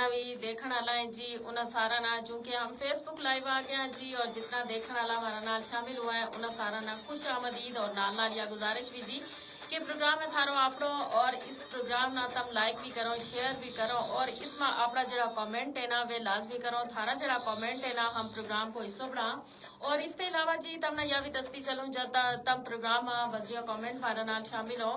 जितना भी देखने वाला है जी उन्हें सारा ना, चूंकि हम फेसबुक लाइव आ गए हैं जी और जितना देखने वाला हमारा नाल शामिल हुआ है उन्हें सारा ना खुश आमदीद और नाल नाल या गुजारिश भी जी कि प्रोग्राम में थारो आपनो और इस प्रोग्राम ना तम लाइक भी करो, शेयर भी करो और इसमें अपना जड़ा कमेंट है ना वे लाजमी करो। थारा जड़ा कमेंट है ना हम प्रोग्राम को हिस्सों बना और इसके अलावा जी तमना यह भी दस्ती चलूँ जब तम प्रोग्राम वजिया कमेंट मारा नाल शामिल हो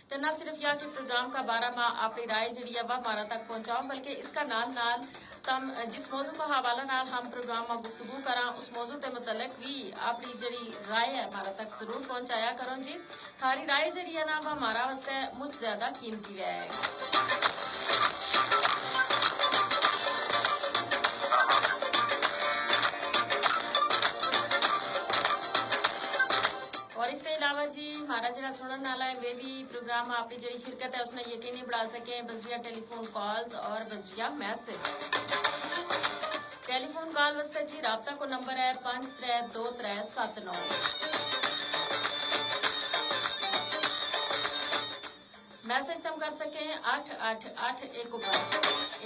तो न सिर्फ यह कि प्रोग्राम का बारे में अपनी राय जी अब हमारा तक पहुँचाओ बल्कि इसका नाल नाल तम जिस मौजू का हवाला नाल हम प्रोग्राम में गुफ्तगू करा उस मौजू के मुतलक भी अपनी जड़ी राय है हमारा तक जरूर पहुँचाया करो जी। थारी राय जड़ी है ना वह हमारा वास्ते मुझ ज्यादा कीमती है। और इसके अलावा जी हमारा जरा सुनने वाला है वे भी प्रोग्राम में अपनी जड़ी शिरकत है उसने यकीनी बढ़ा सके बजरिया टेलीफोन कॉल्स और बजरिया मैसेज। टेलीफोन कॉल वास्ते जी राबता को नंबर है 532379। मैसेज तुम कर सके 8881 ऊपर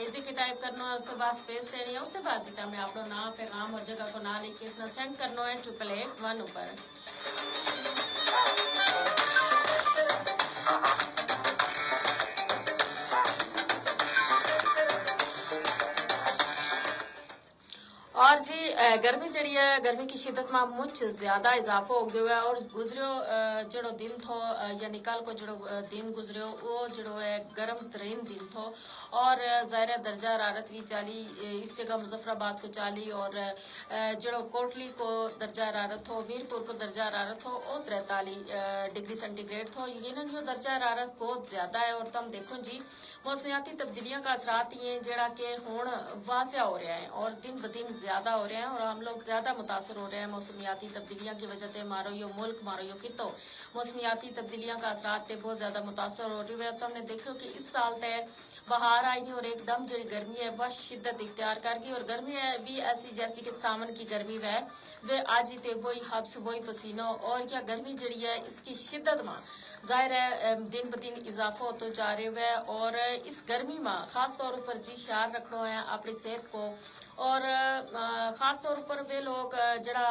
एजी के टाइप करना है उसके बाद स्पेस देनी है उसके बाद जी हमें अपना नाम पैगाम और जगह को ना लिख के इसने सेंड करना है 8881 ऊपर। और जी गर्मी जड़ी है गर्मी की शिदत में मुझ ज्यादा इजाफा हो गया है और गुजरियो जड़ो दिन थो यानी कल को जड़ो दिन गुजरियो वो जड़ो है गर्म तरीन दिन थो और ज़ाहिर दर्जा हरारत भी चाली इस जगह मुजफ्फराबाद को चाली और जड़ो कोटली को दर्जा हरारत हो मीरपुर को दर्जा हरारत हो वो 43 डिग्री सेंटीग्रेड थो। यकीनन जो दर्जा हरारत बहुत ज्यादा है और तुम देखो जी मौसमियाती तब्दीलियां का असरात ये जड़ा के हुण वाज़िया हो रहा है और दिन ब दिन ज्यादा हो रहे हैं और हम लोग ज्यादा मुतासर हो रहे हैं मौसमियाती तब्दीलियां की वजह से मारो यो मुल्क मारो यो कितो मौसमियाती तब्दीलियां का असरात बहुत ज्यादा मुतासर हो रही है। तो हमने देखो कि इस साल तय बहार आई नहीं और एकदम जो गर्मी है वह शिद्दत इख्तियार कर गई और गर्मी है भी ऐसी जैसी कि सावन की गर्मी है वे आज ही वही हब्स वही पसीनो और क्या गर्मी जड़ी है इसकी शिद्दत में जाहिर है दिन ब दिन इजाफा होता जा रहा है और इस गर्मी में खास तौर पर जी ख्याल रखना है अपनी सेहत को और खास तौर पर वे लोग जड़ा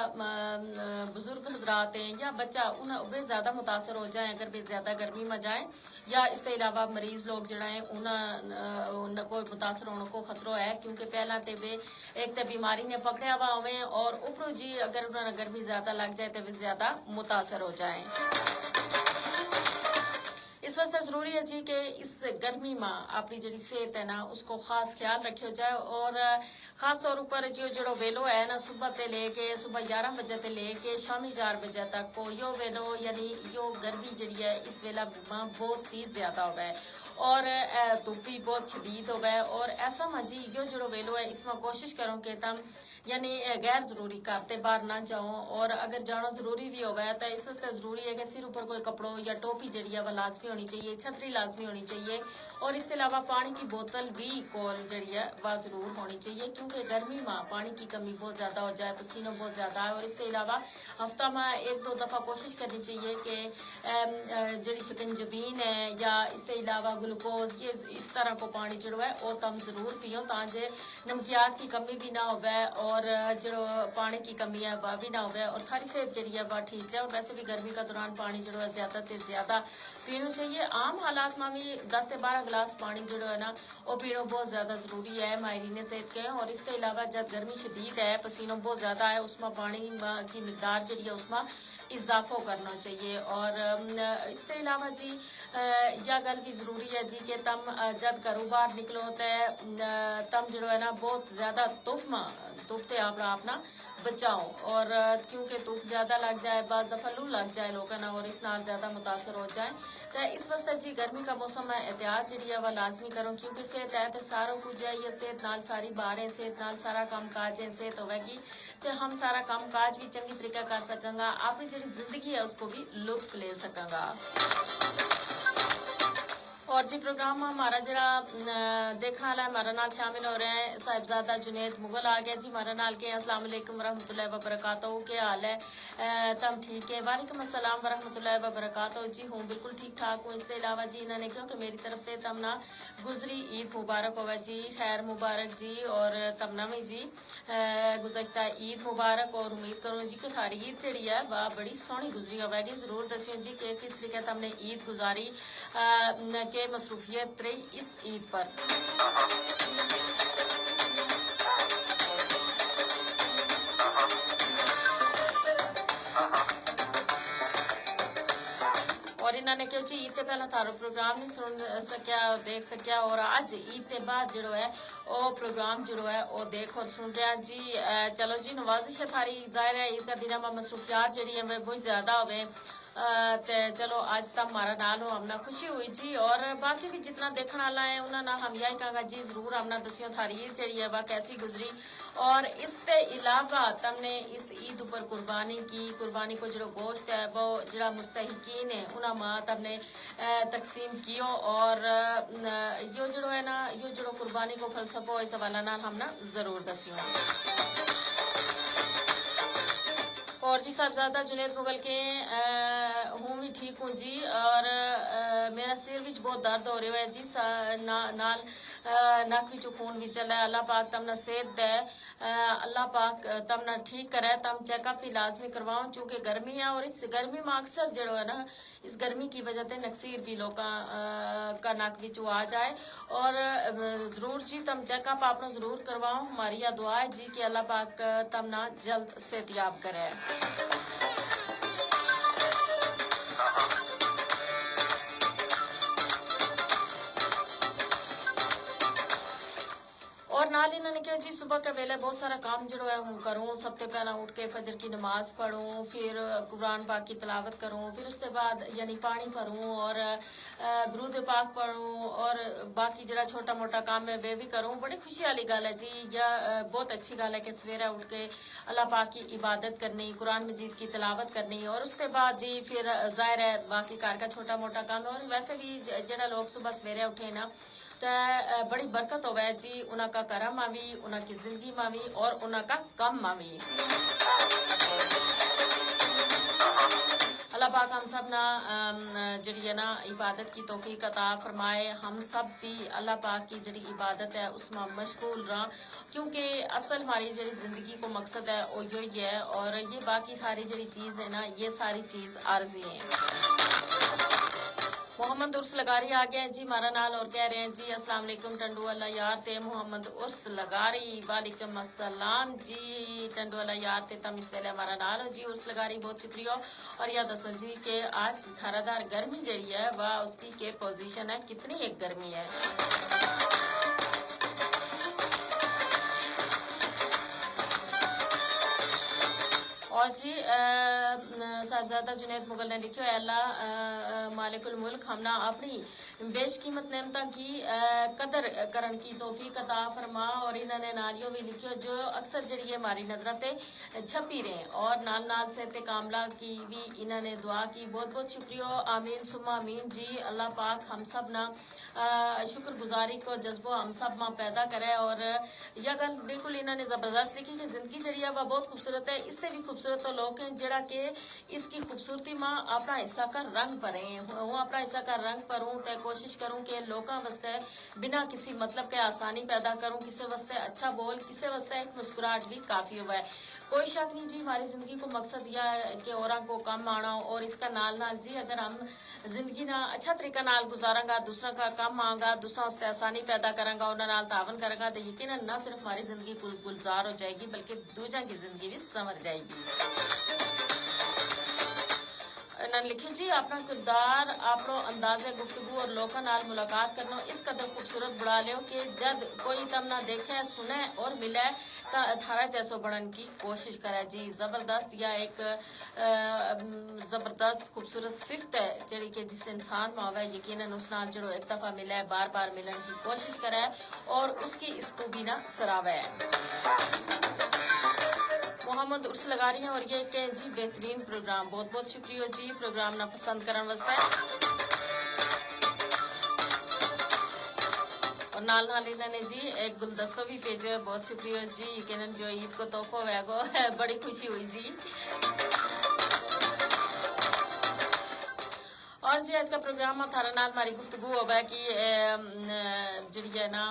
बुजुर्ग हजरात हैं या बच्चा उन वे ज्यादा मुतासर हो जाए अगर वे ज्यादा गर्मी में जाए या इसके अलावा मरीज लोग जड़ा है उन को मुतासर होने को खतरो है क्योंकि पहला तो वे एक तो बीमारी ने पकड़िया हुआ हुए और ऊपर जी अगर उन्हें गर्मी ज्यादा लग जाए तो वे ज्यादा मुतासर हो जाए। इस वास्ते जरूरी है जी कि इस गर्मी में अपनी जी सेहत है ना उसको खास ख्याल रखियो जाए और खास तौर पर जो जड़ो वेलो है ना सुबह ते लेके सुबह 11 बजे ते लेके शामी 4 बजे तक को यो वेलो यानी यो गर्मी जी है इस वेला बहुत ही ज्यादा हो गया और धूप भी बहुत शदीद हो गया और ऐसा में जी यो जड़ो वेलो है इसमें कोशिश करो कि तम यानी गैर जरूरी करते बाहर ना जाओ और अगर जाना जरूरी भी होगा तो इस वास्ते जरूरी है कि सिर ऊपर कोई कपड़ो या टोपी जड़ी है वह लाजमी होनी चाहिए, छतरी लाजमी होनी चाहिए और इसके अलावा पानी की बोतल भी कोल जड़ी है वह जरूर होनी चाहिए क्योंकि गर्मी में पानी की कमी बहुत ज्यादा हो जाए पसीना बहुत ज्यादा है। और इसके अलावा हफ्ता में 1-2 दफा कोशिश करनी चाहिए कि जड़ी शिकंजबीन है या इसके अलावा ग्लूकोज ये इस तरह को पानी जड़ो है वो तम जरूर पियो ताकि नमकियात की कमी भी ना होवे और जो पानी की कमी है वह भी ना हो और थारी सेहत जी है वह ठीक है। और वैसे भी गर्मी का दौरान पानी जो है ज्यादा से ज्यादा पीना चाहिए। आम हालात में भी 10 से 12 गिलास पानी जो है ना वो पीना बहुत ज्यादा जरूरी है माहिरीन सेहत के। और इसके अलावा जब गर्मी शदीद है पसीना बहुत ज्यादा है उसमें पानी की मिकदार जी है उसमें इजाफा करना चाहिए। और इसके अलावा जी यह गल भी जरूरी है जी कि तम जब घरों बाहर निकलो तो तम जो है ना बहुत ज्यादा धूप ते अपना बचाओ और क्योंकि धूप ज्यादा लग जाए बाज दफा लू लग जाए लोगों ना और इस नाल ज्यादा मुतासर हो जाए तो इस वास्ते जी गर्मी का मौसम है एहतियात जी है वह लाजमी करो क्योंकि सेहत है तो सारा कुछ है ये सेहत नाल सारी बार है सेहत नाल सारा काम काज है सेहत होगी तो हम सारा काम काज भी चंगी तरीके कर सकेंगा अपनी जी जिंदगी है उसको भी लुत्फ ले सकेंगा। और जी प्रोग्राम हमारा जरा देखने वाला हमारा नाल शामिल हो रहे हैं साहिबजादा जुनेद मुगल आ गया जी हमारा नाल के अस्सलाम वालेकुम रहमतुल्लाहि व बरकातहू। क्या हाल है? तम ठीक है? वालेकुम अस्सलाम व रहमतुल्लाहि व बरकातहू। जी हूँ बिल्कुल ठीक ठाक हूँ। इसके अलावा जी इन्होंने क्यों कि मेरी तरफ से तमना गुजरी ईद मुबारक होवे जी, खैर मुबारक जी। और तमना में जी गुज़श्ता ईद मुबारक और उम्मीद करूँ जी कि थारी ईद जी है वह बड़ी सोहनी गुजरी होवेगी। जरूर दसियो जी कि किस तरीके तमने ईद गुजारी के मसरूफियत रही इस ईद पर। और इन्होंने क्यों जी ईद पहला थारो प्रोग्राम नहीं सुन सकिया देख सकिया और अज ईद के बाद जो है वो प्रोग्राम जो है वो देख और सुन रहा जी। चलो जी नवाजिश है थारी, जाहिर है ईद का दिन में मसरूफियात जी है बहुत ज़्यादा हो ते चलो आज तक हमारा नाल हो हमने खुशी हुई जी। और बाकी भी जितना देखने वाला है उन्होंने हम यही कहा जी जरूर हमने दसियो थारी ईद जी है वह कैसी गुजरी। और इसके अलावा तमने इस ईद पर कुर्बानी की, कुर्बानी को जो गोश्त है वो जरा मुस्तहिकीन है उन्हें मात हमने तकसीम कियो। और यो जो है ना यो जो कुर्बानी को फलसफो इस हवाला नाल हमने जरूर दसियो। और जी साहबजादा जुनेद मुगल के हूँ भी ठीक हूँ जी। और मेरा सिर भी बहुत दर्द हो रहा है जी, नाल नक भी खून भी चला है। अल्लाह पाक तमना सेहत दे, अल्लाह पाक तमना ठीक करे। तम चेकअप भी लाजमी करवाओ चूँकि गर्मी है और इस गर्मी में अक्सर जो है ना इस गर्मी की वजह से नक्सीर भी लोग का नक भी आ जाए। और ज़रूर जी तम चेकअप आपने ज़रूर करवाओ। हमारी यह दुआ है जी कि अल्लाह पाक तमना जल्द सेहतियाब करे। और नाल इन्होंने कहा जी सुबह के वेले बहुत सारा काम जो है हूँ करूँ। सबसे पहला उठ के फजर की नमाज पढ़ूँ, फिर कुरान पाक की तिलावत करूँ, फिर उसके बाद यानी पानी भरूँ और दरूद पाक पढ़ूँ और बाकी जरा छोटा मोटा काम है वे भी करूँ। बड़ी खुशी वाली गल है जी, यह बहुत अच्छी गल है कि सवेरे उठ के अल्लाह पाक की इबादत करनी, कुरान मजीद की तिलावत करनी और उसके बाद जी फिर जाहिर है बाकी घर का छोटा मोटा काम। और वैसे भी जरा लोग सुबह सवेरे उठे ना तो बड़ी बरकत होवे जी उनका करम में भी, उनकी जिंदगी में भी और उनका कम में भी। अल्लाह पाक हम सब ना जड़ी है ना इबादत की तौफीक अता फरमाए। हम सब भी अल्लाह पाक की जड़ी इबादत है उसमें मशगूल रह, क्योंकि असल हमारी जड़ी जिंदगी को मकसद है वो यही है। और ये बाकी सारी जड़ी चीज़ है ना ये सारी चीज़ आर्जी है। मोहम्मद उर्स लगारी आ गए हैं जी हमारा नाल और कह रहे हैं जी अस्सलाम वालेकुम टंडू वाला यार ते मोहम्मद उर्स लगारी। वालेकुम अस्सलाम जी टंडू वाला यार ते तम इस वेले हमारा नाल हो जी उर्स लगारी, बहुत शुक्रिया। और यह दसो जी कि आज थारादार गर्मी जड़ी है वह उसकी के पोजीशन है, कितनी एक गर्मी है। और जी साहबजादा जुनेद मुगल ने लिखा है अल्लाह मालिकुल मुल्क हमना अपनी बेशकीमत नेमता की कदर करन की तौफीक अता फरमा। और इन्होंने नालियों भी लिखियो जो अक्सर जड़ी है हमारी नजर ते छपी रहे और नाल नाल से ते कामला की भी इन्होंने दुआ की। बहुत बहुत शुक्रिया, आमीन सुम्मा आमीन जी। अल्लाह पाक हम सब ना शुक्रगुजारी को जज्बो हम सब में पैदा करे। और यह गल बिल्कुल इन्होंने जबरदस्त लिखी कि जिंदगी जड़ी है वह बहुत खूबसूरत है, इससे भी खूबसूरत तो लोग हैं जरा के इसकी खूबसूरती में अपना हिस्सा का रंग भरे। हूँ अपना हिस्सा का रंग भरूँ तो कोशिश करूँ कि लोगों वास्ते बिना किसी मतलब के आसानी पैदा करूँ, किसी वास्ते अच्छा बोल, किसी वास्ते एक मुस्कुराहट भी काफी हुआ है। कोई शक नहीं जी हमारी जिंदगी को मकसद यह है कि औरों को कम आना। और इसका नाल नाल जी अगर हम जिंदगी ना अच्छा तरीका नाल गुजारांगा, दूसरा का कम आगा, दूसरा वास्ते आसानी पैदा करांगा, उन्होंने नाल तावन करांगा तो यकीनन ना सिर्फ हमारी जिंदगी गुलजार हो जाएगी बल्कि दूजा की जिंदगी भी संवर जाएगी। इन्होंने लिखे जी अपना किरदार अपनो अंदाजे गुफ्तगू और लोगों नाल मुलाकात करना इस कदर खूबसूरत बढ़ा लियो कि जब कोई तम ना देखे सुने और मिले तो थारा जैसो बनने की कोशिश करे जी। जबरदस्त या एक जबरदस्त खूबसूरत सिफत है जड़ी कि जिस इंसान में आवे यकीनन उस नाल जड़ो एक दफा मिले बार बार मिलने की कोशिश करे और उसकी इसको भी ना सरावे। मोहम्मद उर्स लगा रही हैं और ये कि जी बेहतरीन प्रोग्राम, बहुत बहुत शुक्रिया जी प्रोग्राम ना पसंद करने वास्ते। और नाल नाल इन्होंने जी एक गुलदस्ता भी भेजो है, बहुत शुक्रिया जी। यकीनन जो ईद को तोहफा होगा बड़ी खुशी हुई जी। और जी आज का प्रोग्राम थारा नाल हमारी गुफ्तगू होगा कि जी है ना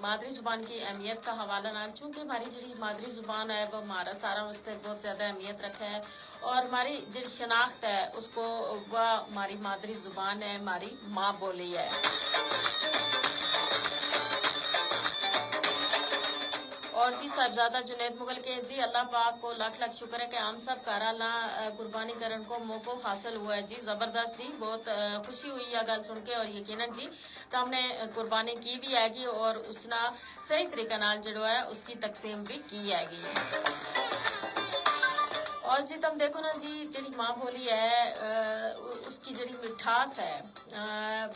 मादरी ज़ुबान की अहमियत का हवाला ना, चूँकि हमारी जी मादरी ज़ुबान है वो हमारा सारा वास्ते बहुत ज़्यादा अहमियत रखा है और हमारी जी शनाख्त है उसको वह हमारी मादरी ज़ुबान है, हमारी माँ बोली है। और जी साहिबजादा जुनैद मुगल के जी अल्लाह पाक को लाख लाख शुक्र है कि हम सब घर अल्लाह कुर्बानी करने को मौको हासिल हुआ है जी। ज़बरदस्त जी, बहुत खुशी हुई यह गल सुन के और यकीनन जी तो हमने कुर्बानी की भी हैगी और उसना सही तरीके नाल जो है उसकी तकसीम भी की हैगी। और जी तुम देखो ना जी जी माँ बोली है उसकी जी मिठास है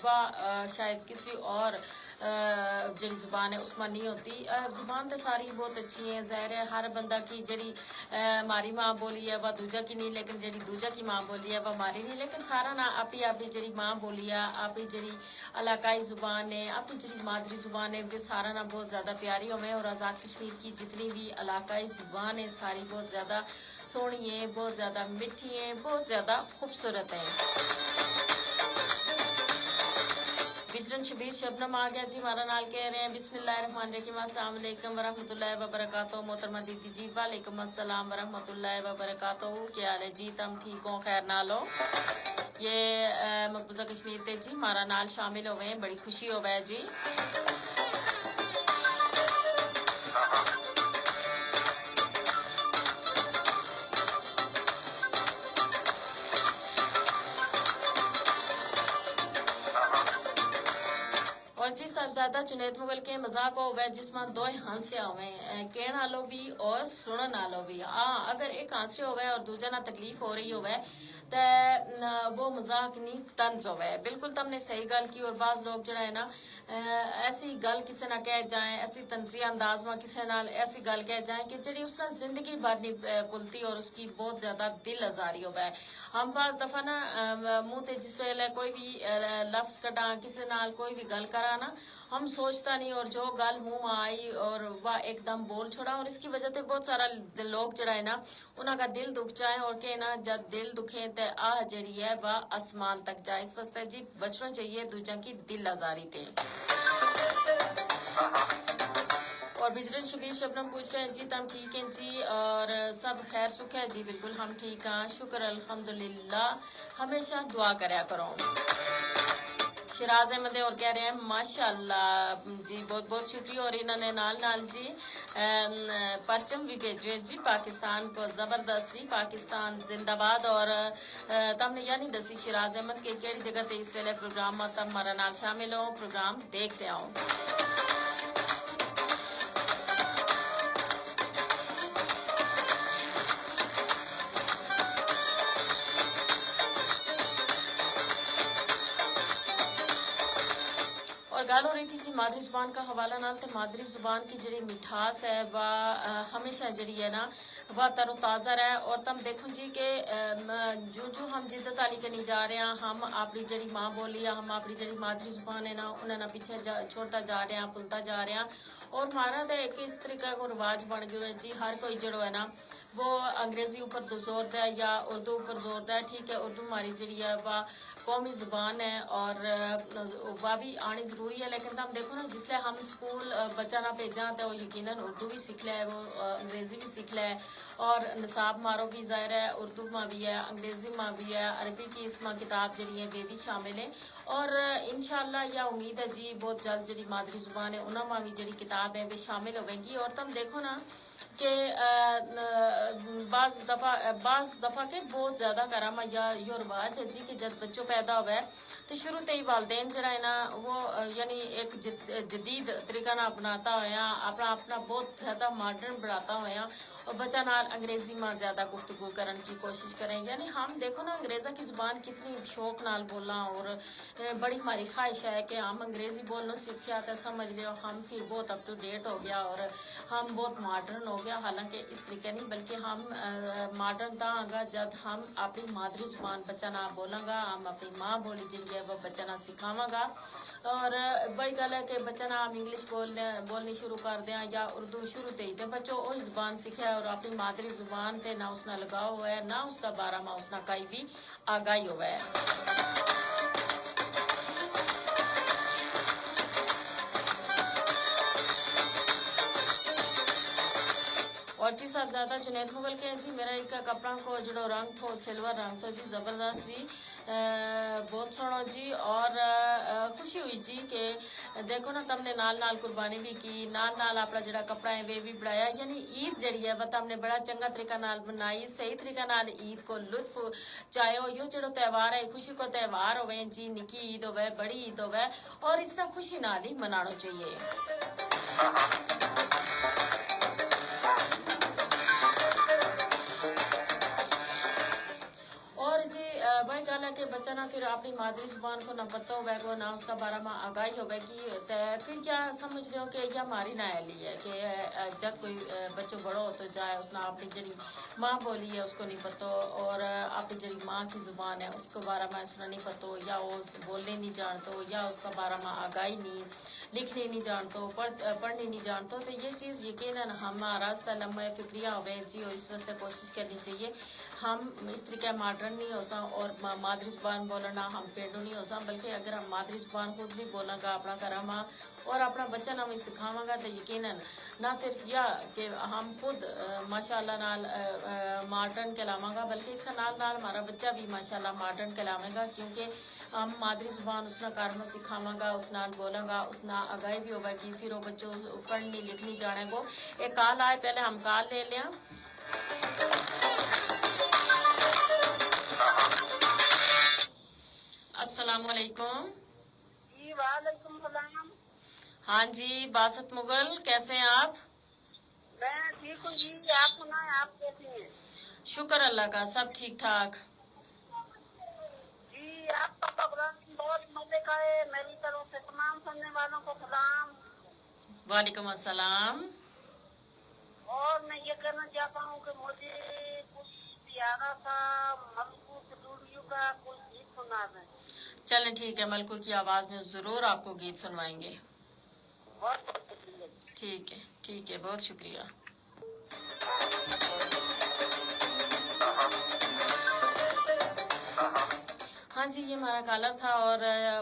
वह शायद किसी और जी जुबान है उसमें नहीं होती। जुबान तो सारी बहुत अच्छी है, ज़ाहिर है हर बंदा की जी हमारी माँ बोली है वह दूजा की नहीं, लेकिन जी दूजा की माँ बोली है वह हमारी नहीं, लेकिन सारा ना अपनी अपनी जी माँ बोली है, अपनी जी इलाकाई जुबान है, अपनी जी मादरी जुबान है, सारा ना बहुत ज़्यादा प्यारी हमें। और आज़ाद कश्मीर की जितनी भी इलाकाई जुबान है सारी बहुत ज़्यादा सोहनी है, बहुत ज़्यादा मिठी है, बहुत ज़्यादा खूबसूरत है। बिजरन शबीर शबनम आ गया जी हमारा नाल कह रहे हैं बिस्मिल्लाहिर्रहमानिर्रहीम अस्सलाम वालेकुम वरहमतुल्लाहि वबरकातुहू। मोहतरमा दीदी जी वालेकुम अस्सलाम वरहमतुल्लाहि वबरकातुहू। क्या हाल है जी, तुम ठीक हो, खैर नाल हो? ये मकबूजा कश्मीर ते जी हमारा नाल शामिल हो गए, बड़ी खुशी हो गए जी। और जी साहबजादा जुनैद मुगल के मजाक हो वह जिसमें दो हांसिया हुए कहण आलो भी और सुनन आलो भी। हाँ, अगर एक हांसिया होवे और दूजा ना तकलीफ हो रही होवे तो वो मजाक नहीं तंज होवे। बिल्कुल तुमने सही गल की। और बाज लोग जड़ा है ना ऐसी गल किसी ना कह जाए, ऐसी तंजिया अंदाज में किसी नाल ऐसी गल कह जाए कि जी उसना जिंदगी भर नहीं भुलती और उसकी बहुत ज्यादा दिल आजारी होवे। हम बाज दफा ना मुंह ते जिस वेले कोई भी लफ्ज कटा किसी नाल कोई भी गल करा ना हम सोचता नहीं और जो गल मुंह में आई और वह एकदम बोल छोड़ा और इसकी वजह से बहुत सारा लोग जड़ा है ना उनका दिल दुख जाए और के ना जब दिल दुखे तो आह जड़ी है वह आसमान तक जाए। इस वास्ते जी बचना चाहिए दूजा की दिल आजारी ते। और बिजरन शबीर शबनम पूछ रहे हैं जी तुम ठीक हैं जी और सब खैर सुख है जी? बिल्कुल हम ठीक हैं, शुक्र अल्हम्दुलिल्लाह, हमेशा दुआ करया करो। शिराज अहमद और कह रहे हैं माशाल्लाह जी, बहुत बहुत शुक्रिया। और इन्होंने नाल नाल जी परचम भी भेजे जी पाकिस्तान को, जबरदस्त जी, पाकिस्तान जिंदाबाद। और तुमने यानी दसी शिराज अहमद के केड़ी जगह ते इस वेले प्रोग्राम में तुम हमारा नाल शामिल हो, प्रोग्राम देख रहे हो। और गल हो रही थी जी मादरी जुबान का हवाला नाल, तो मादरी जुबान की जी मिठास है वह हमेशा जी है ना वह तरोताज़ा है। और तुम देखो जी कि जो जो हम जिद्दत आली करनी जा रहे हैं, हम अपनी जी माँ बोली है, हम अपनी जी मादरी जुबान है ना उन्हें पीछे छोड़ता जा रहे हैं, भुलता जा रहे हैं। और हमारा तो एक इस तरीके का रिवाज बन गया है जी, हर कोई जड़ो है ना वो अंग्रेजी ऊपर जोर दे या उर्दू ऊपर जोर दे। ठीक है, उर्दू हमारी जी है वह कौमी ज़ुबान है और वह भी आनी ज़रूरी है, लेकिन तुम देखो ना जिसले हम स्कूल बच्चा ना भेजा तो वो यकीनन उर्दू भी सीख ले, वो अंग्रेज़ी भी सीख ले। और निसाब मारो भी ज़ाहिर है उर्दू में भी है, अंग्रेज़ी में भी है, अरबी की इसमें किताब जी है वे भी शामिल है। और इंशाअल्लाह यह उम्मीद है जी बहुत जल्द जी मादरी ज़ुबान है उन्होंने भी जी किताब है वे शामिल होगी। और तुम देखो ना कि बाज़ दफ़ा के बहुत ज़्यादा कराम या यो रिवाज है जी कि जब बच्चों पैदा हुआ है तो शुरू से ही वालदेन जरा है ना वो यानी एक जदीद तरीका ना अपनाता होया अपना अपना बहुत ज़्यादा मॉडर्न बनाता होया और बच्चा नाल अंग्रेज़ी में ज़्यादा गुफ्तगू करने की कोशिश करें। यानी हम देखो ना अंग्रेज़ा की ज़ुबान कितनी शौक नाल बोलना और बड़ी हमारी ख्वाहिश है कि हम अंग्रेज़ी बोलना सीखिया तो समझ लियो हम फिर बहुत अप टू डेट हो गया और हम बहुत मॉडर्न हो गया। हालांकि इस तरीके नहीं बल्कि हम मॉडर्न ता आगा जब हम अपनी मादरी ज़ुबान बच्चा ना बोलांगा, हम अपनी माँ बोली जी है वो बच्चा ना सिखावांगा اور وہی گل ہے کہ بچہ نہ ہم انگلش بولنی شروع کر دیں یا اردو شروع تے ہی تے بچوں وہی زبان سیکھا ہے اور اپنی مادری زبان تے نہ اس نہ لگاؤ ہوا ہے نہ اس کا بارہ ماہ اس نہ کئی بھی آگاہی ہوا ہے. اور جی صاحب زیادہ جنید مغل کے جی میرا ایک کپڑا کو جڑو رنگ تھو سلور رنگ تھو جی زبردست جی بہت سونا جی. اور خوشی ہوئی جی کہ دیکھو نا تم نے نال نال قربانی بھی کی نال نال اپنا جڑا کپڑا ہے وہ بھی بڑھایا یعنی عید جڑی ہے وہ تم نے بڑا چنگا طریقہ نال بنائی صحیح طریقہ نال عید کو لطف چاہو یہ جڑو تہوار ہے خوشی کو تہوار ہوئے جی نکی عید ہوئے بڑی عید ہوئے اور اس طرح خوشی نال ہی منانا چاہیے. اور جی وہی گل ہے کہ بچہ نہ پھر اپنی مادری زبان کو نہ پتہ ہوئے گا نہ اس کا بارہ ماہ آگاہی ہوئے گی پھر کیا سمجھ رہے ہو کہ یہ ہماری نااہلی ہے کہ جب کوئی بچوں بڑا ہو تو جائے اس نے اپنی جڑی ماں بولی ہے اس کو نہیں پتہ اور اپنی جڑی ماں کی زبان ہے اس کو بارہ ماہ اس نے نہیں پتہ یا وہ بولنے نہیں جانتا یا اس کا بارہ ماہ آگاہی نہیں لکھنے نہیں جانتا پڑھنے نہیں جانتا تو یہ چیز یقیناً ہمارا راستہ لمبا فکریہ ہوئے جی اور اس واسطے کوشش کرنی چاہیے ہم اس طریقے ماڈرن نہیں ہو سا اور مادری زبان بولنا ہم پینڈو نہیں ہو سا بلکہ اگر ہم مادری زبان خود بھی بولیں گا اپنا کرم اور اپنا بچہ نہ بھی سکھاواں گا تو یقیناً نہ صرف یہ کہ ہم خود ماشاء اللہ نال ماڈرن کہلاواں گا بلکہ اس کا نال نال ہمارا بچہ بھی ماشاء اللہ ماڈرن کہلاوے گا کیونکہ ہم مادری زبان اس نے کارم سکھاواں گا اس نال بولیں گا اس نہ آگاہی بھی ہوگا کہ پھر وہ بچوں پڑھنی لکھنی جانے کو. ایک کال آئے پہلے ہم کال لے لیا. السلام علیکم. جی وعلیکم السلام. ہاں جی باسط مغل کیسے ہیں آپ؟ میں ٹھیک ہوں جی آپ سنائیں آپ کیسی ہیں؟ شکر اللہ کا سب ٹھیک ٹھاک. جی آپ کا پروگرام بہت مزے کا ہے میری طرف سے تمام سننے والوں کو سلام. وعلیکم السلام. اور میں یہ کہنا چاہتا ہوں کہ مجھے کچھ پیارا سا ملکو اسٹوڈیو کا کچھ گیت سنا دیں. چلیں ٹھیک ہے ملکو کی آواز میں ضرور آپ کو گیت سنوائیں گے. بہت بہت شکریہ. ٹھیک ہے بہت شکریہ. ہاں جی یہ ہمارا کالر تھا اور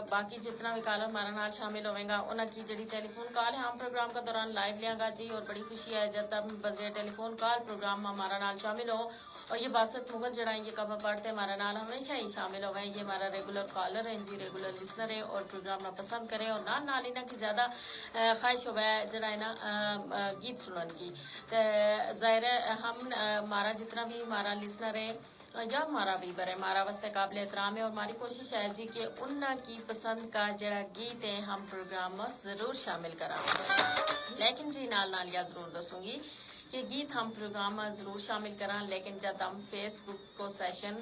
باقی جتنا بھی کالر ہمارا نال شامل ہوئے گا انہوں کی جڑی ٹیلی فون کال ہے ہم پروگرام کا دوران لائیو لیا گا جی اور بڑی خوشی ہے جب تک بجے ٹیلی فون کال پروگرام ہمارا نال شامل ہو اور یہ باسط مغل جڑا یہ کب پڑھتے ہمارا نال ہمیشہ ہی شامل ہوئے یہ ہمارا ریگولر کالر ہے جی ریگولر لسنر ہے اور پروگرام نہ پسند کریں اور نال انہوں کی زیادہ خواہش ہوئے جڑا ہے نا گیت سنن کی ظاہر ہے ہم ہمارا جتنا بھی ہمارا لسنر ہے یا ہمارا ویور ہے ہمارا واسطے قابل احترام ہے اور ہماری کوشش ہے جی کہ ان کی پسند کا جڑا گیت ہے ہم پروگرام میں ضرور شامل کریں لیکن جی نال یا ضرور دسوں گی کہ گیت ہم پروگرام میں ضرور شامل کریں لیکن جب ہم فیس بک کو سیشن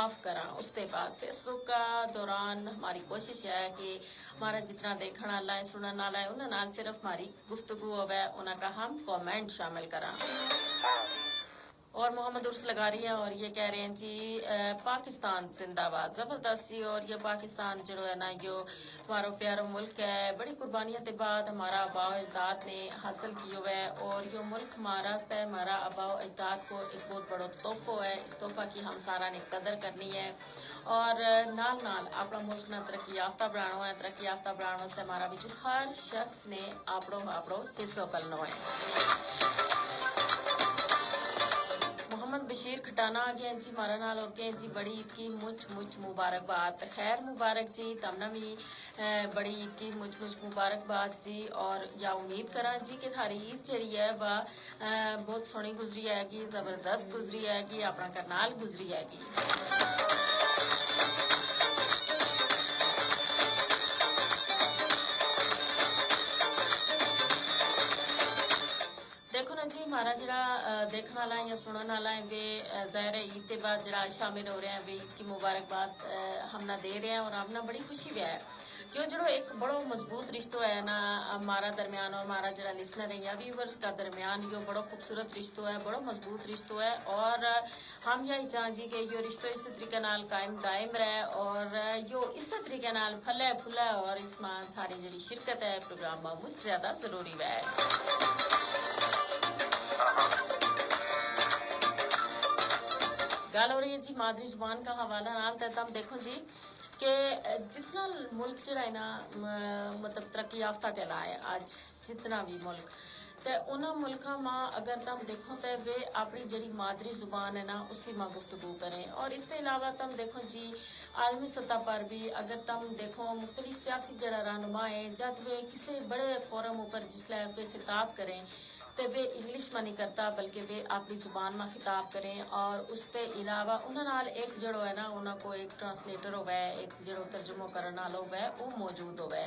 آف کریں اس کے بعد فیس بک کا دوران ہماری کوشش ہے کہ ہمارا جتنا دیکھنے والا ہے سننے والا ہے انہوں صرف ہماری گفتگو ہوئے انہوں کا ہم کومنٹ شامل کریں. اور محمد عرس لگا رہی ہے اور یہ کہہ رہے ہیں جی پاکستان زندہ باد زبردست جی اور یہ پاکستان جو ہے نا یہ ہمارا پیارا ملک ہے بڑی قربانیوں کے بعد ہمارا آبا و اجداد نے حاصل کی ہوئے ہے اور یہ ملک ہمارا ہے ہمارا آبا و اجداد کو ایک بہت بڑا تحفہ ہے اس تحفہ کی ہم سارا نے قدر کرنی ہے اور نال اپنا ملک نہ ترقی یافتہ بنانا ہے ترقی یافتہ بنانے واسطے ہمارا بھی ہر شخص نے آپ حصہ کرنا ہے. محمد بشیر کھٹانا آ گیا جی ہمارا نال اور کہ جی بڑی عید کی مچ مبارکباد خیر مبارک جی تمنا بھی بڑی عید کی مچ مبارکباد جی اور یا امید کرا جی کہ تھاری عید جڑی ہے وہ بہت سونی گزری ہے گی زبردست گزری ہے گی اپنا کرنال گزری ہے گی. دیکھو نا جی ہمارا جڑا دیکھنے والا ہے یا سننے والا ہے وہ ظاہر ہے عید کے بعد جڑا شامل ہو رہے ہیں وہ عید کی مبارکباد ہم نہ دے رہے ہیں اور ہم نہ بڑی خوشی بھی ہے जो जो एक बड़ो मजबूत रिश्तो है ना हमारा दरमियान और हमारा जरा लिसनर है या व्यूवर्स का दरमियान यो बड़ो खूबसूरत रिश्तो है, बड़ो मजबूत रिश्तो है और हम यही चाहें जी कि यो रिश्तो इस तरीके नाल कायम दायम रहे और यो इस तरीके नाल फले फुले और इसमें सारी जड़ी शिरकत है प्रोग्राम में मुझ ज्यादा जरूरी है। गल हो रही है जी मादरी जुबान का हवाला नाल ते तुम देखो जी कि जितना मुल्क जरा है ना मतलब तरक्की याफ्ता कहलाए आज जितना भी मुल्क तो उन्होंने मुल्कों में अगर तुम देखो तो वे अपनी जड़ी मादरी जुबान है ना उसी में गुफ्तगू करें और इसके अलावा तुम देखो जी आलमी सतह पर भी अगर तुम देखो मुख्तलिफ सियासी जड़ा रहनुमा है जब वे किसी बड़े फोरम ऊपर जिसले वे खिताब करें तो वे इंग्लिश में नहीं करता बल्कि वे अपनी जुबान में खिताब करें और उसके अलावा उन्होंने एक जड़ो है ना उनको एक ट्रांसलेटर होवे एक जड़ो तर्जुमो करने वाला होवे वो मौजूद होवे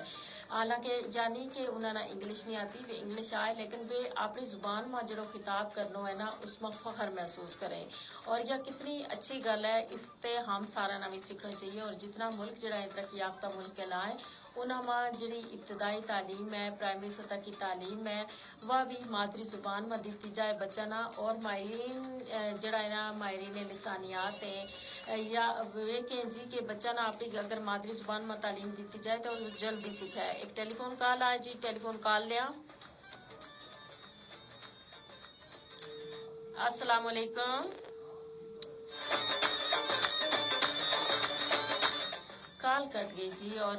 हालांकि यानी कि उन्होंने इंग्लिश नहीं आती वे इंग्लिश आए लेकिन वे अपनी जुबान में जड़ो खिताब करना है ना उसमें फ़ख्र महसूस करें और यह कितनी अच्छी गल है इससे हम सारा ना भी सीखना चाहिए और जितना मुल्क जड़ा तरक्की याफ्ता मुल्क कहलाए उन्होंने जी इब्तदाई तालीम है प्राइमरी सतह की तालीम है वह भी मादरी जुबान में दी जाए बच्चा ना और माहरीन जड़ा है ना माहरीन लिसानियात है या वे कहें जी कि बच्चा ना अपनी अगर मादरी जुबान में तालीम दी जाए तो जल्दी सीखा है। एक टेलीफोन कॉल आए जी टेलीफोन कॉल लिया। अस्सलाम वालेकुम। कॉल कट गई जी और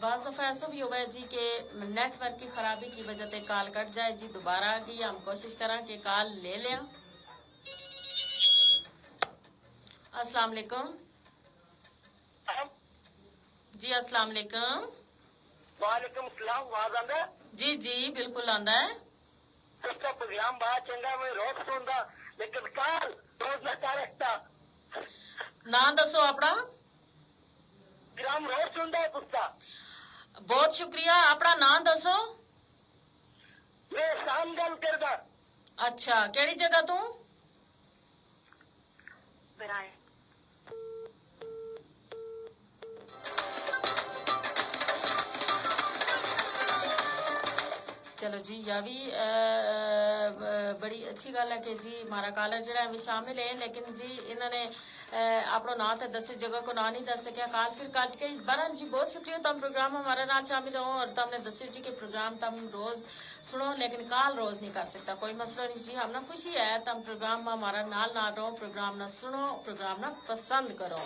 बाज़ दफ़ा ऐसा भी हुआ है जी कि नेटवर्क की खराबी की वजह से कॉल कट जाए जी दोबारा आ गई हम कोशिश करें कि कॉल ले लें। अस्सलाम वालेकुम जी। अस्सलाम वालेकुम। वालेकुम सलाम आवाज आंदा जी जी बिल्कुल आंदा है। उसका प्रोग्राम बड़ा चंगा मैं रोज सुनदा लेकिन कल रोज ना रखता ना दसो अपना प्रोग्राम रोज सुनदा है पुस्ता बहुत शुक्रिया अपना नाम दसो। मैं शाम गल करदा। अच्छा केड़ी जगह तू बनाए चलो जी या भी बड़ी अच्छी गल है कि जी हमारा कॉलर जो है शामिल है लेकिन जी इन्होंने अपना ना तो दस जगह को ना नहीं दस सकिया कॉल फिर काट के बहरहाल जी बहुत शुक्रिया तुम प्रोग्राम हमारे नाल शामिल हो और तुमने दस्यो जी कि प्रोग्राम तुम रोज सुनो लेकिन कॉल रोज नहीं कर सकता कोई मसला नहीं जी हमने खुशी है तुम प्रोग्राम में हमारा नाल ना रहो प्रोग्राम ना सुनो प्रोग्राम ना पसंद करो।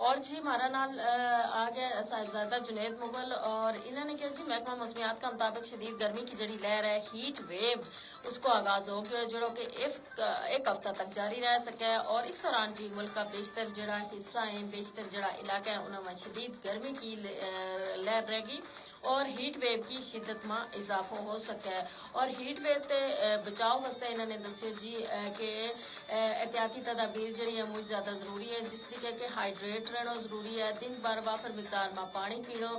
और जी हमारा नाल आ गया साहिबजादा जुनैद मुगल और इन्होंने क्या जी महकमा मौसमियात का मुताबिक शदीद गर्मी की जड़ी लहर है हीट वेव उसको आगाज हो गया जो कि एक हफ्ता तक जारी रह सके और इस दौरान जी मुल्क का बेशतर जड़ा हिस्सा है बेशतर जड़ा इलाका है उन्होंने शदीद गर्मी की लहर रहेगी और हीट वेव की शिद्दत में इजाफा हो सके है और हीट वेव से बचाव वास्ते इन्होंने दस्यो जी कि एहतियाती तदाबीर जी है मुझे ज्यादा जरूरी है जिस तरीके के हाइड्रेट रहना जरूरी है दिन भर वाफर मिकदार में पानी पीना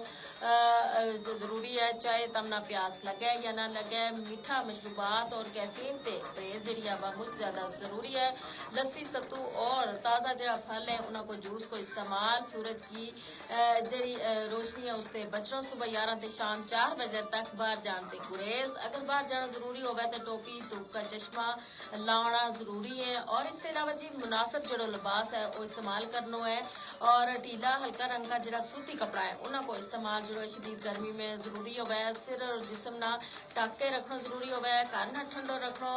जरूरी है चाहे तम ना प्यास लगे या ना लगे मीठा मशरूबात और कैफीन ते परहेज जी है वह मुझे ज्यादा जरूरी है लस्सी सत्तू और ताज़ा जरा फल है उनको जूस को इस्तेमाल सूरज की जी रोशनी है उससे बचना सुबह 11 से शाम 4 बजे तक बाहर जाने गुरेज अगर बाहर जाना जरूरी होगा तो टोपी धूप का चश्मा लाना जरूरी है और इसके अलावा जी मुनासिब जो लिबास है वो इस्तेमाल करना है और ढीला हल्का रंग का जरा सूती कपड़ा है उनको इस्तेमाल जो है शदीद गर्मी में जरूरी होगा है सिर और जिस्म ना ढक के रखना जरूरी होगा है घर ना ठंडो रखना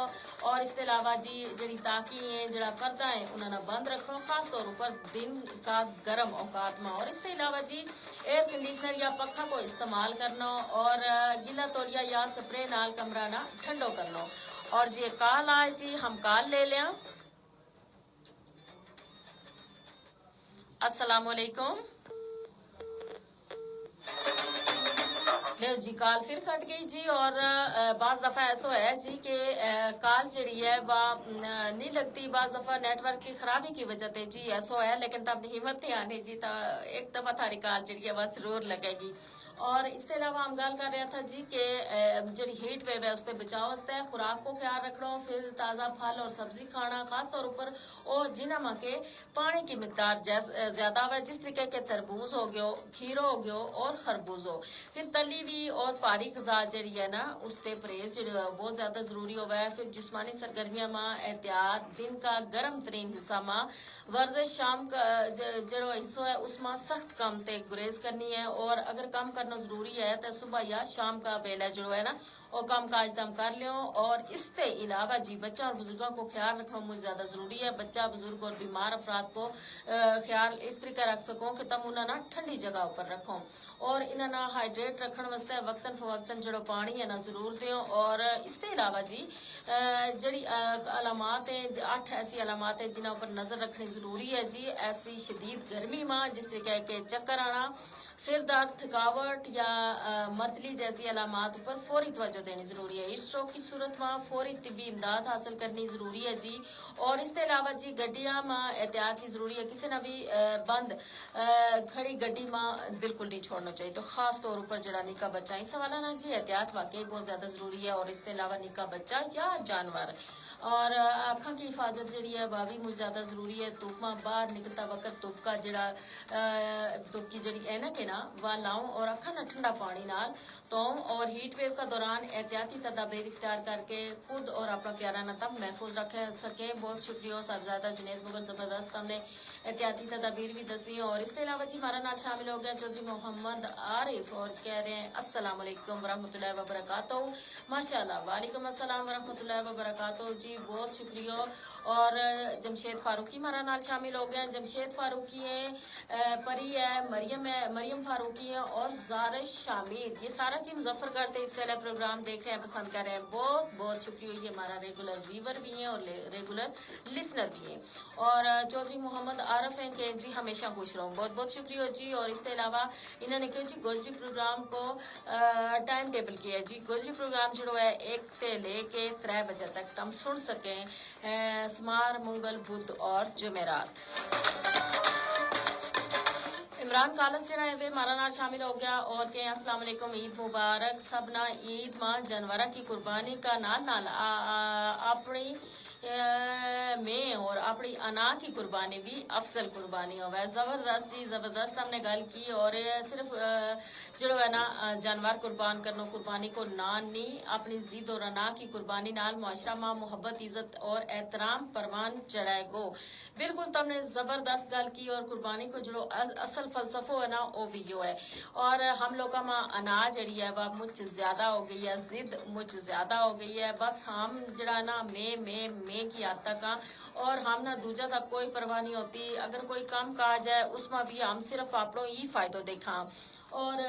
और इसके अलावा जी जी ताकि है जरा पर्दा है उन्होंने बंद रखना खास तौर पर दिन का गर्म औकात में और इसके अलावा जी एयर कंडीशनर या पखा को इस्तेमाल करना और गीला तौलिया या स्प्रे नाल कमरा ना ठंडो करना और जी कॉल आए जी हम कॉल ले लिया। अस्सलाम वालेकुम। لو جی کال پھر کٹ گئی جی اور بعض دفعہ ایسا ہے جی کہ کال جڑی ہے وہ نہیں لگتی بعض دفعہ نیٹ ورک کی خرابی کی وجہ تے جی ایسا ہے لیکن تب ہمت نہیں آنی جی تا ایک دفعہ تھاری کال جڑی ہے وہ ضرور لگے گی اور اس کے علاوہ ہم گل کر رہا تھا جی کہ جڑی ہیٹ ویو ہے اس سے بچاؤ واسطے خوراک کو خیال رکھنا پھر تازہ پھل اور سبزی کھانا خاص طور پر اور جنہ ماں کے پانی کی مقدار زیادہ ہے جس طریقے کے تربوز ہو گیا کھیرو ہو گیا اور خربوز ہو پھر تلی ہوئی اور پاری غذا جڑی ہے نا اس تے پرہیز جڑی ہے بہت زیادہ ضروری ہوا ہے پھر جسمانی سرگرمیاں ماں احتیاط دن کا گرم ترین حصہ ماں ورزش شام کا جڑا حصہ ہے اس ماں سخت کام تے گریز کرنی ہے اور اگر کام کرنا ضروری ہے تو صبح یا شام کا بیلا جو ہے نا وہ کام کاج دم کر لیو اور اس کے علاوہ جی بچہ اور بزرگوں کو خیال رکھنا مجھے زیادہ ضروری ہے بچہ بزرگ اور بیمار افراد کو خیال اس طریقے رکھ سکوں کہ تم انہیں نا ٹھنڈی جگہ پر رکھو اور انہیں نا ہائیڈریٹ رکھنے واسطے وقتاً فوقتاً جڑا پانی ہے نا ضرور دیو اور اس کے علاوہ جی جڑی علامات ہیں 8 ایسی علامات ہیں جنہوں پر نظر رکھنی ضروری ہے جی ایسی شدید گرمی ماں جس طریقے کے چکر آنا سر درد تھکاوٹ یا متلی جیسی علامات پر فوری توجہ دینی ضروری ہے اسٹروک کی صورت میں فوری طبی امداد حاصل کرنی ضروری ہے جی اور اس کے علاوہ جی گڈیاں ماں احتیاط کی ضروری ہے کسی نہ بھی بند کھڑی گڈی ماں بالکل نہیں چھوڑنا چاہیے تو خاص طور پر جڑا نکا بچہ اس حوالہ نا جی احتیاط واقعی بہت زیادہ ضروری ہے اور اس کے علاوہ نکا بچہ یا جانور اور اکھاں کی حفاظت جڑی ہے وہ بھی مجھے زیادہ ضروری ہے دھوپ میں باہر نکلتا وقت دھوپ کا جڑا دھوپ کی جڑی اینک ہے نا وہ لاؤں اور اکھاں نہ ٹھنڈا پانی نال تو اور ہیٹ ویو کا دوران احتیاطی تدابیر اختیار کر کے خود اور اپنا پیارا نتب محفوظ رکھ سکیں بہت شکریہ صاحبزادہ جنید مغل زبردست ہم نے احتیاطی تدابیر بھی دسی اور اس کے علاوہ جی ہمارا نام شامل ہو گیا چودھری محمد عارف اور کہہ رہے ہیں السلام علیکم ورحمۃ اللہ وبرکاتہ ماشاء اللہ وعلیکم السلام ورحمۃ اللہ وبرکاتہ جی بہت شکریہ اور جمشید فاروقی ہمارا نال شامل ہو گیا جمشید فاروقی ہے پری ہے مریم فاروقی ہے اور زارش شامیر یہ سارا جی مظفر کرتے اس ویلے پروگرام دیکھ رہے ہیں پسند کر رہے ہیں بہت بہت شکریہ یہ ہمارا ریگولر ویور بھی ہیں اور ریگولر لسنر بھی ہیں اور چودھری محمد عارف ہیں کہ جی ہمیشہ خوش رہوں بہت بہت شکریہ جی اور اس کے علاوہ انہوں نے کیوں جی گوجری پروگرام کو ٹائم ٹیبل کیا ہے جی گوجری پروگرام جو ہے 1 تے لے کے 3 بجے تک تم سن سکیں سمار منگل بدھ اور جمعرات عمران کالس جڑا ہے ہمارا نال شامل ہو گیا اور کہ السلام علیکم عید مبارک سبنا عید ماں جانورہ کی قربانی کا نال نال اپنی میں اور اپنی انا کی قربانی بھی افضل قربانی ہوا ہے زبردست جی زبردست ہم نے گل کی اور صرف جڑو ہے نا جانور قربان کرنا قربانی کو نان نہیں اپنی ضد اور انا کی قربانی نال معاشرہ ماں محبت عزت اور احترام پروان چڑھائے گو بالکل تم نے زبردست گل کی اور قربانی کو جڑو اصل فلسفہ ہے نا وہ بھی ہے اور ہم لوگوں میں اناج جڑی ہے وہ مجھ زیادہ ہو گئی ہے ضد مجھ زیادہ ہو گئی ہے بس ہم جڑا نا میں کی حد تک ہاں اور ہم نہ دوجا تک کوئی پرواہ نہیں ہوتی اگر کوئی کام کاج ہے اس میں بھی ہم صرف اپنوں ہی فائدہ دیکھا اور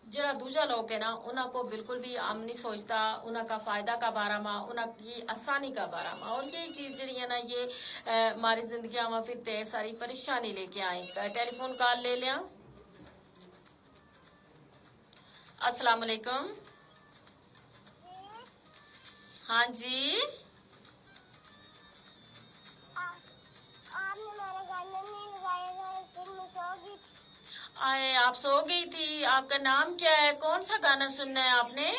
جڑا دوجا لوگ ہے نا انہوں کو بالکل بھی ہم نہیں سوچتا انہوں کا فائدہ کا بارہ ماں انہوں کی آسانی کا بارہ ماں اور یہی چیز جڑی ہے نا یہ ہماری زندگیاں میں پھر ڈھیر ساری پریشانی لے کے آئیں ٹیلی فون کال لے لیا السلام علیکم ہاں جی آپ سو گئی تھی آپ کا نام کیا ہے کون سا گانا سننا ہے آپ نے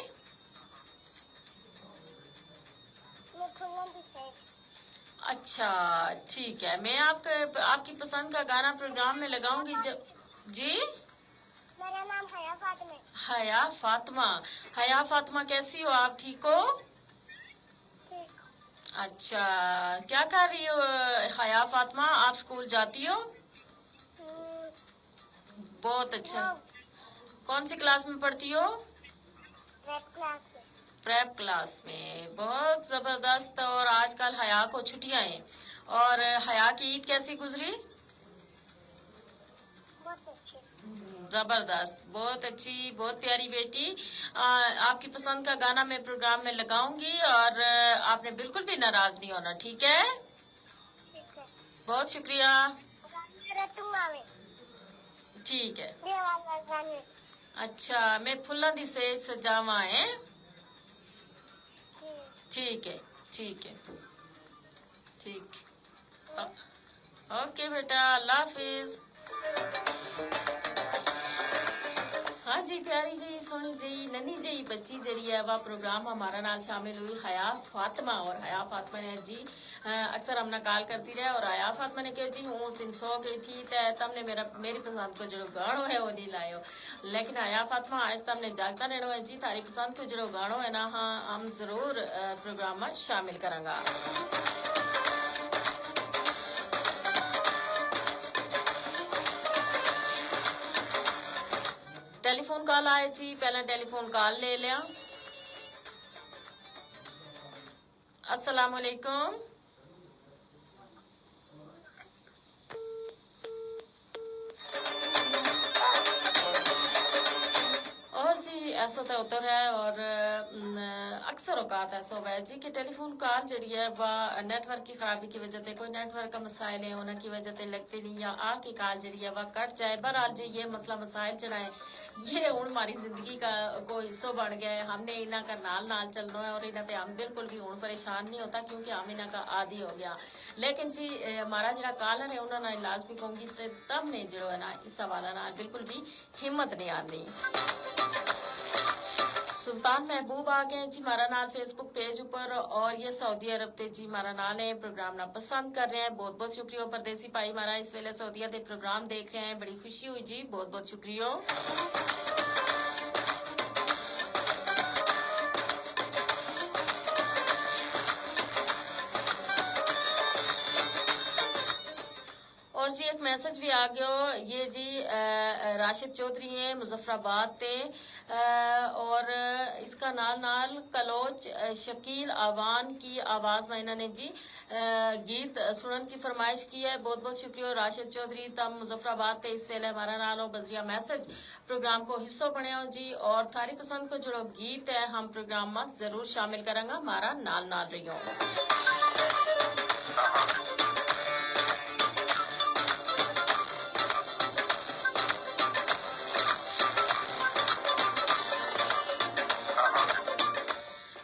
اچھا ٹھیک ہے میں آپ کی پسند کا گانا پروگرام میں لگاؤں گی جی میرا نام حیا فاطمہ حیا فاطمہ کیسی ہو آپ ٹھیک ہو ٹھیک اچھا کیا کر رہی ہو حیا فاطمہ آپ اسکول جاتی ہو بہت اچھا کون سی کلاس میں پڑھتی ہو پریپ کلاس میں بہت زبردست اور آج کل حیا کو چھٹیاں ہیں اور حیا کی عید کیسی گزری زبردست بہت اچھی بہت پیاری بیٹی آپ کی پسند کا گانا میں پروگرام میں لگاؤں گی اور آپ نے بالکل بھی ناراض نہیں ہونا ٹھیک ہے بہت شکریہ ٹھیک ہے ਅੱਛਾ ਮੈਂ ਫੁੱਲਾਂ ਦੀ ਸੇਜ ਸਜਾਵਾਂ ਹੈ। ਠੀਕ ਹੈ ਠੀਕ ਹੈ ठीक। ओके बेटा अल्लाह हाफिज। हाँ जी प्यारी जी सोनी जी नन्ही जी बच्ची जड़ी है वह प्रोग्राम हमारा नाल शामिल हुई हया फातिमा। और हया फातिमा ने जी अक्सर हमने कॉल करती रहे और हया फातिमा ने कहा जी हूँ उस दिन सो गई थी तो तमने मेरी पसंद को जो गानो है वो नहीं लायो। लेकिन हया फातिमा आज तमने जागता रहना है जी तारी पसंद को जो गानो है ना हाँ हम जरूर प्रोग्राम में शामिल करांगा। टेलीफोन कॉल आए जी पहला टेलीफोन कॉल ले लिया। अस्सलाम वालेकुम। और जी ऐसा तो होता है और अक्सर औकात ऐसा हुआ है जी कि टेलीफोन कॉल जड़ी है वह नेटवर्क की खराबी की वजह से कोई नेटवर्क का मसाइल है उनकी वजह से लगते नहीं या आके कॉल जड़ी है वह कट जाए। बहरहाल जी ये मसला मसाइल जड़ा है ये हूँ हमारी जिंदगी का कोई हिस्सा बन गया है। हमने इन्हों का नाल चलना है और इन्होंने हम बिल्कुल भी हूँ परेशान नहीं होता क्योंकि हम इन्हों का आदि हो गया। लेकिन जी हमारा जो कॉलर है उन्होंने इलाज भी कहूँगी तो तब ने जो है ना इस हवाला ना बिल्कुल भी हिम्मत नहीं आती। सुल्तान महबूब आ गए जी हमारा नाल फेसबुक पेज ऊपर और ये सऊदी अरब ते जी हमारा नाल है प्रोग्राम ना पसंद कर रहे हैं। बहुत बहुत शुक्रिया। परदेसी भाई हमारा इस वेले सऊदीया दे प्रोग्राम देख रहे हैं बड़ी खुशी हुई जी बहुत बहुत शुक्रिया। और जी एक मैसेज भी आ गया ये जी राशिद चौधरी है मुजफ्फराबाद ते और इसका नाल कलोच शकील आवान की आवाज में इन्होंने जी गीत सुनन की फरमाइश की है। बहुत बहुत शुक्रिया राशिद चौधरी तम मुजफ्फराबाद ते इस वेले हमारा नाल हो बजरिया मैसेज प्रोग्राम को हिस्सा बने हो जी और थारी पसंद को जो गीत है हम प्रोग्राम में जरूर शामिल करेंगे हमारा नाल रही हो।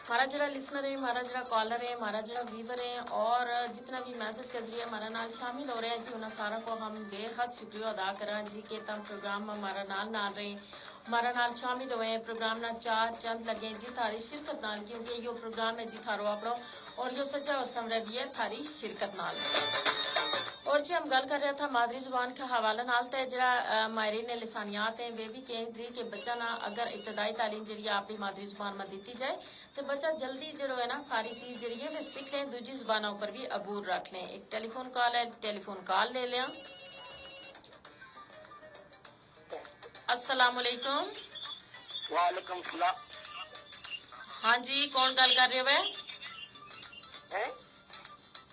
हमारा जरा लिसनर है हमारा जरा कॉलर है हमारा जरा व्यूवर है और जितना भी मैसेज के जरिए हमारा नाल शामिल हो रहे हैं जी उन्हें सारा को हम बेहद शुक्रिया अदा करें जी के तम प्रोग्राम में हमारा नाल रहे हमारा नाल शामिल हुए प्रोग्राम ना चार चंद लगे जी थारी शिरकत नाल क्योंकि यो प्रोग्राम है जी थारो अपनो और यो सच्चा और समझ भी है थारी शिरकत नाल। और जी हम गल कर रहे था मादरी जुबान के हवाले नाल ते जरा माहिरीन लिसानियात हैं वे भी कहें जी कि बच्चा ना अगर इब्तदाई तालीम जी अपनी मादरी जुबान में दी जाए तो बच्चा जल्दी जो है ना सारी चीज जी है वे सीख लें दूसरी जुबानों पर भी अबूर रख लें। एक टेलीफोन कॉल है टेलीफोन कॉल ले लिया। अस्सलाम वालेकुम। वालेकुम सलाम। हाँ जी कौन गल कर रहे हो है?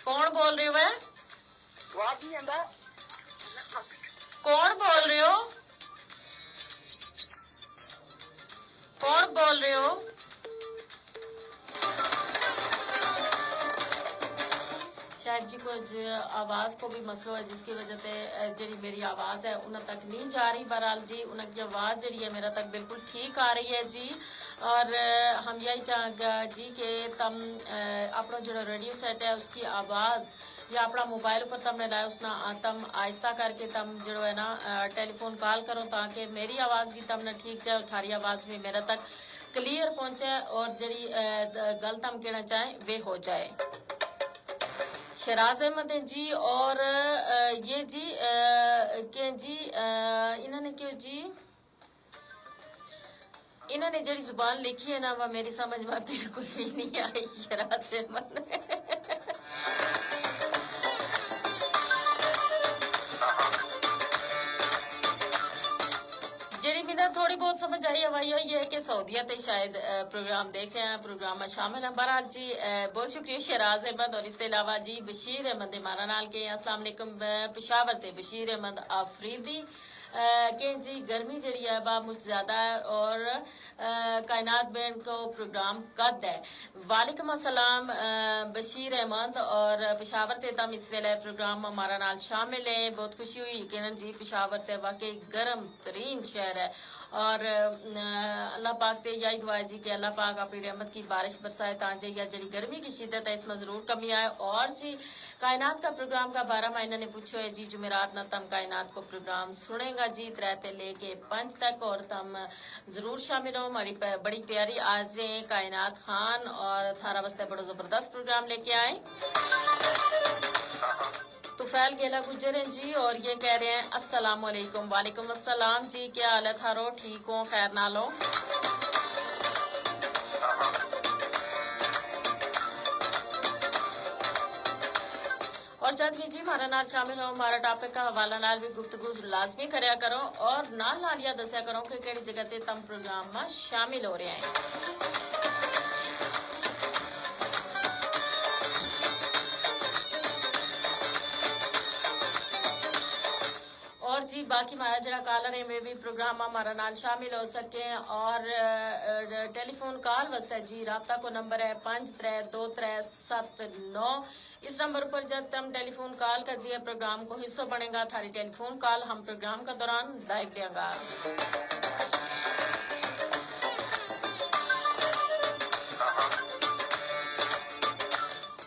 कौन बोल रहे हो है? कौन बोल रहे हो? कौन बोल रहे हो? शायद जी कुछ आवाज को भी मसला है जिसकी वजह से जी मेरी आवाज है उन्हें तक नहीं जा रही। बहरहाल जी उनकी आवाज जी है मेरा तक बिल्कुल ठीक आ रही है जी और हम यही चाहेंगे जी कि तम अपना जो रेडियो सेट है उसकी आवाज या अपना मोबाइल पर तमने लाए उसना तम आहिस्ता करके तम जो है ना टेलीफोन कॉल करो ताकि मेरी आवाज भी तमने ठीक जाए और थारी आवाज भी मेरे तक क्लियर पहुंचे और जड़ी गल तम कहना चाहे वे हो जाए। शराज अहमद जी और ये जी के जी इन्होंने क्यों जी इन्होंने जड़ी जुबान लिखी है ना वह मेरी समझ में बिल्कुल भी नहीं आई। शराज अहमद जड़ी बिना थोड़ी बहुत समझ आई हवाई हुई है कि सऊदीया ते शायद प्रोग्राम देखे हैं प्रोग्राम में शामिल है। बहरहाल जी बहुत शुक्रिया शराज अहमद और इसके अलावा जी बशीर अहमद हमारा नाल के अस्सलाम वालेकुम पेशावर ते बशीर अहमद आफरीदी के जी गर्मी जड़ी है बा मुझ ज्यादा है और कायनात बहन को प्रोग्राम कद है। वालेकुम अस्सलाम बशीर अहमद और पेशावर ते तम इस वेले प्रोग्राम हमारा नाल शामिल है। बहुत खुशी हुई यकीनन जी, पेशावर ते वाकई गर्म तरीन शहर है और अल्लाह पाक ते यही दुआ है जी कि अल्लाह पाक अपनी रहमत की बारिश बरसाए ताकि या जड़ी गर्मी की शिद्दत है इसमें जरूर कमी आए। और जी कायनात का प्रोग्राम का 12 महीना ने पूछो है जी जुमेरात न तम कायनात को प्रोग्राम सुनेगा जी 3 ते लेके 5 तक और तम जरूर शामिल हो। हमारी बड़ी प्यारी आज कायनात खान और थारा वास्ते बड़ो जबरदस्त प्रोग्राम लेके आए। तुफैल गेला गुजर हैं जी और ये कह रहे हैं अस्सलाम वालेकुम। वालेकुम अस्सलाम जी, क्या हाल है थारो? ठीक हो? खैर ना लो? और जब भी जी हमारा नाल शामिल हो हमारा टॉपिक का हवाला नाल भी गुफ्तगू लाजमी करया करो और नाल नाल या दसिया करो कि केड़ी जगह ते तम प्रोग्राम में शामिल हो रहे हैं। और जी बाकी हमारा जरा कॉलर है वे भी प्रोग्राम हमारा नाल शामिल हो सके और टेलीफोन कॉल वास्ते जी राब्ता को नंबर है 532379। इस नंबर पर जब तुम टेलीफोन कॉल कर जी प्रोग्राम को हिस्सा बनेगा थारी टेलीफोन कॉल हम प्रोग्राम का दौरान लाइव देगा।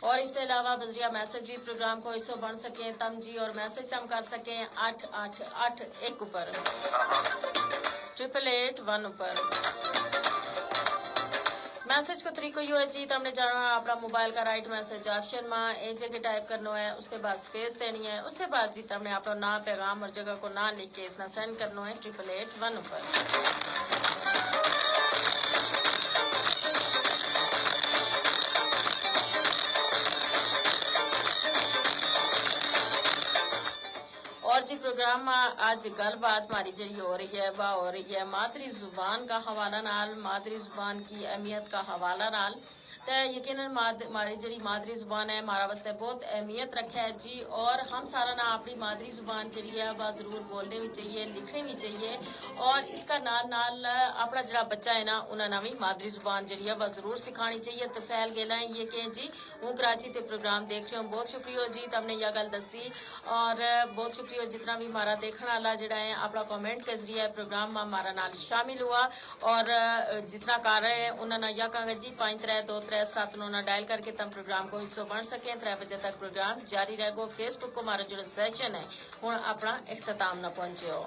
और इसके अलावा बजरिया मैसेज भी प्रोग्राम को हिस्सा बन सके तम जी और मैसेज तम कर सके 8881 ऊपर 8881 ऊपर। मैसेज को तरीको यो है जी तुमने जाना अपना मोबाइल का राइट मैसेज ऑप्शन में ए जगह टाइप करना है, उसके बाद स्पेस देनी है, उसके बाद जी तुमने अपना नाम पैगाम और जगह को ना लिख के इसना सेंड करना है 8881 ऊपर। और जी प्रोग्राम आज गलबात हमारी जी हो रही है वह हो रही है मादरी जुबान का हवाला नाल, मादरी जुबान की अहमियत का हवाला नाल। तो यकीनन हमारी जी मादरी जुबान है हमारा वास्ते बहुत अहमियत रखा है जी और हम सारा ना अपनी मादरी जुबान जी है वह जरूर बोलने भी चाहिए, लिखनी भी चाहिए और इसका नाल नाल अपना जरा बच्चा है ना उन्होंने भी मादरी जुबान जी है वह जरूर सिखानी चाहिए। तो फैल गेला ये कि जी हूँ कराची ते प्रोग्राम देख रहे हो, बहुत शुक्रिया जी तुमने यह गल दसी और बहुत शुक्रिया जितना भी हमारा देखने वाला जरा है अपना कमेंट के जरिए प्रोग्राम में हमारा नाल शामिल हुआ और जितना कर रहे हैं उन्होंने यह कहा जी 532379 डायल करके तम प्रोग्राम को हिस्सा बन सके। 3 बजे तक प्रोग्राम जारी रहेगा। फेसबुक को हमारा जो सेशन है हूँ अपना इख्तिताम न पहुंचे हो।